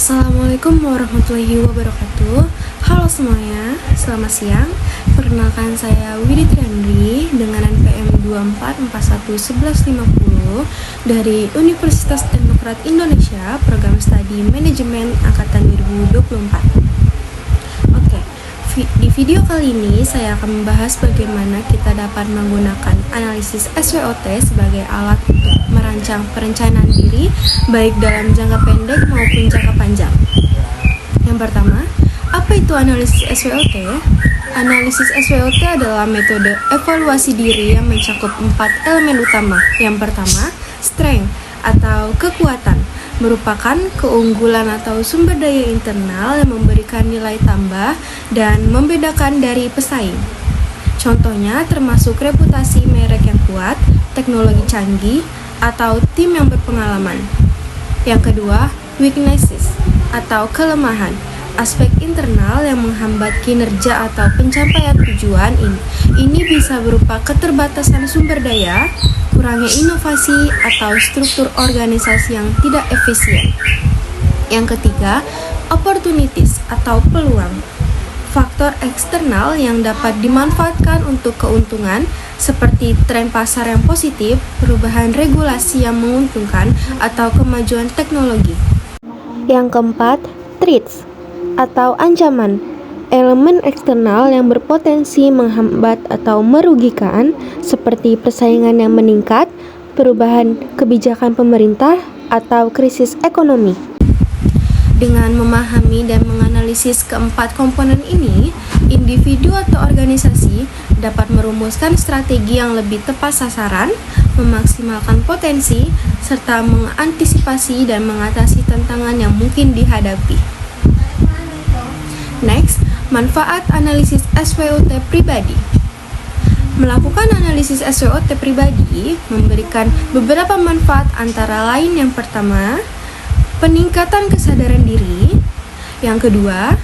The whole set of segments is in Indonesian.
Assalamualaikum warahmatullahi wabarakatuh. Halo semuanya, selamat siang. Perkenalkan saya Widi Triandri dengan NPM 24411150 dari Universitas Teknokrat Indonesia, Program Studi Manajemen Angkatan 2024. Oke, di video kali ini saya akan membahas bagaimana kita dapat menggunakan analisis SWOT sebagai alat untuk merancang perencanaan diri baik dalam jangka pendek maupun jangka panjang. Yang pertama, apa itu analisis SWOT? Analisis SWOT adalah metode evaluasi diri yang mencakup 4 elemen utama. Yang pertama, strength atau kekuatan, merupakan keunggulan atau sumber daya internal yang memberikan nilai tambah dan membedakan dari pesaing. Contohnya termasuk reputasi merek yang kuat, teknologi canggih, atau tim yang berpengalaman. Yang kedua, weaknesses atau kelemahan, aspek internal yang menghambat kinerja atau pencapaian tujuan ini. Ini bisa berupa keterbatasan sumber daya, kurangnya inovasi, atau struktur organisasi yang tidak efisien. Yang ketiga, opportunities atau peluang, faktor eksternal yang dapat dimanfaatkan untuk keuntungan seperti tren pasar yang positif, perubahan regulasi yang menguntungkan, atau kemajuan teknologi. Yang keempat, threats atau ancaman, elemen eksternal yang berpotensi menghambat atau merugikan seperti persaingan yang meningkat, perubahan kebijakan pemerintah, atau krisis ekonomi. Dengan memahami dan menganalisis keempat komponen ini, individu atau organisasi dapat merumuskan strategi yang lebih tepat sasaran, memaksimalkan potensi, serta mengantisipasi dan mengatasi tantangan yang mungkin dihadapi. Next, manfaat analisis SWOT pribadi. Melakukan analisis SWOT pribadi memberikan beberapa manfaat, antara lain yang pertama, peningkatan kesadaran diri. Yang kedua,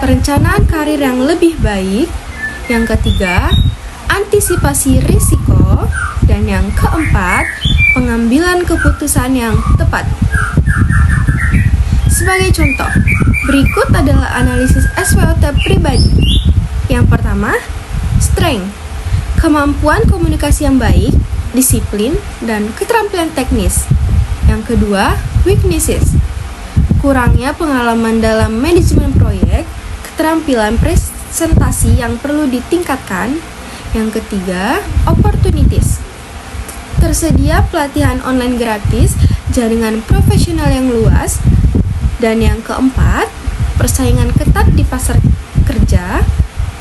perencanaan karir yang lebih baik. Yang ketiga, antisipasi risiko. Dan yang keempat, pengambilan keputusan yang tepat. Sebagai contoh, berikut adalah analisis SWOT pribadi. Yang pertama, strength, kemampuan komunikasi yang baik, disiplin, dan keterampilan teknis. Yang kedua, weaknesses, kurangnya pengalaman dalam manajemen proyek, keterampilan presentasi yang perlu ditingkatkan. Yang ketiga, opportunities, tersedia pelatihan online gratis, jaringan profesional yang luas. Dan yang keempat, persaingan ketat di pasar kerja,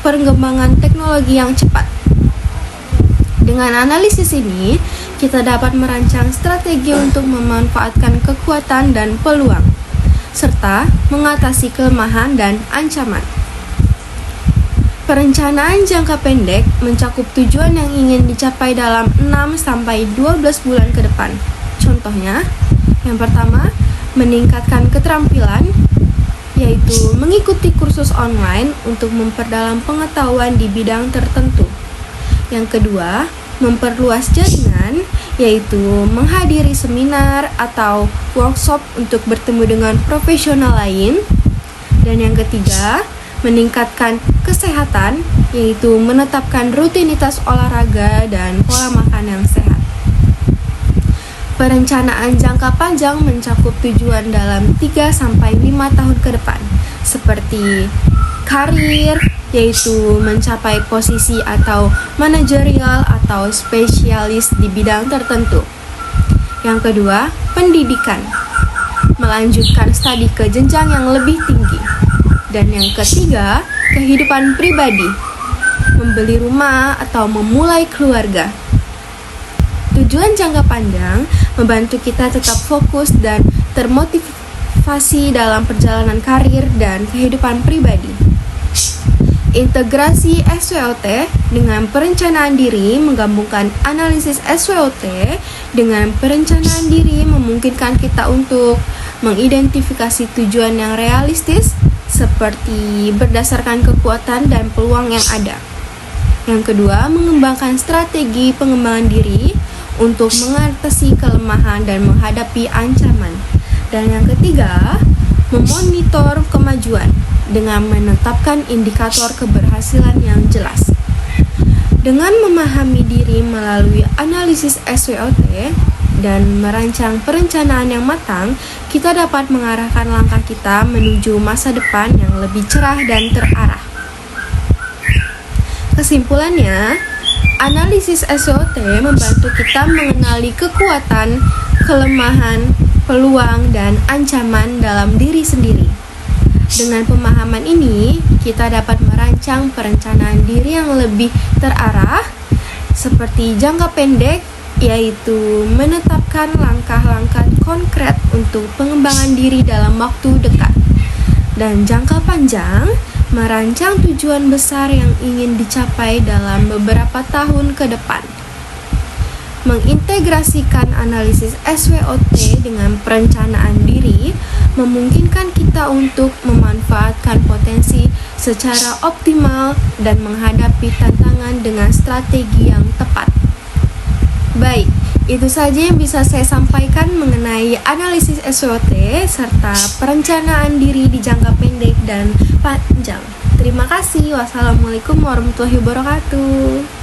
perkembangan teknologi yang cepat. Dengan analisis ini, kita dapat merancang strategi untuk memanfaatkan kekuatan dan peluang, serta mengatasi kelemahan dan ancaman. Perencanaan jangka pendek mencakup tujuan yang ingin dicapai dalam 6-12 bulan ke depan. Contohnya, yang pertama, meningkatkan keterampilan, yaitu mengikuti kursus online untuk memperdalam pengetahuan di bidang tertentu. Yang kedua, memperluas jaringan, yaitu menghadiri seminar atau workshop untuk bertemu dengan profesional lain. Dan yang ketiga, meningkatkan kesehatan, yaitu menetapkan rutinitas olahraga dan pola makan yang sehat. Perencanaan jangka panjang mencakup tujuan dalam 3-5 tahun ke depan, seperti karir, yaitu mencapai posisi atau manajerial atau spesialis di bidang tertentu. Yang kedua, pendidikan, melanjutkan studi ke jenjang yang lebih tinggi. Dan yang ketiga, kehidupan pribadi, membeli rumah atau memulai keluarga. Tujuan jangka panjang membantu kita tetap fokus dan termotivasi dalam perjalanan karir dan kehidupan pribadi. Integrasi SWOT dengan perencanaan diri menggabungkan analisis SWOT dengan perencanaan diri memungkinkan kita untuk mengidentifikasi tujuan yang realistis seperti berdasarkan kekuatan dan peluang yang ada. Yang kedua, mengembangkan strategi pengembangan diri untuk mengatasi kelemahan dan menghadapi ancaman. Dan yang ketiga, memonitor kemajuan dengan menetapkan indikator keberhasilan yang jelas. Dengan memahami diri melalui analisis SWOT dan merancang perencanaan yang matang, kita dapat mengarahkan langkah kita menuju masa depan yang lebih cerah dan terarah. Kesimpulannya, analisis SWOT membantu kita mengenali kekuatan, kelemahan, peluang, dan ancaman dalam diri sendiri. Dengan pemahaman ini, kita dapat merancang perencanaan diri yang lebih terarah, seperti jangka pendek, yaitu menetapkan langkah-langkah konkret untuk pengembangan diri dalam waktu dekat, dan jangka panjang, merancang tujuan besar yang ingin dicapai dalam beberapa tahun ke depan. Mengintegrasikan analisis SWOT dengan perencanaan diri memungkinkan kita untuk memanfaatkan potensi secara optimal dan menghadapi tantangan dengan strategi yang tepat. Baik, itu saja yang bisa saya sampaikan mengenai analisis SWOT serta perencanaan diri di jangka pendek dan panjang. Terima kasih. Wassalamualaikum warahmatullahi wabarakatuh.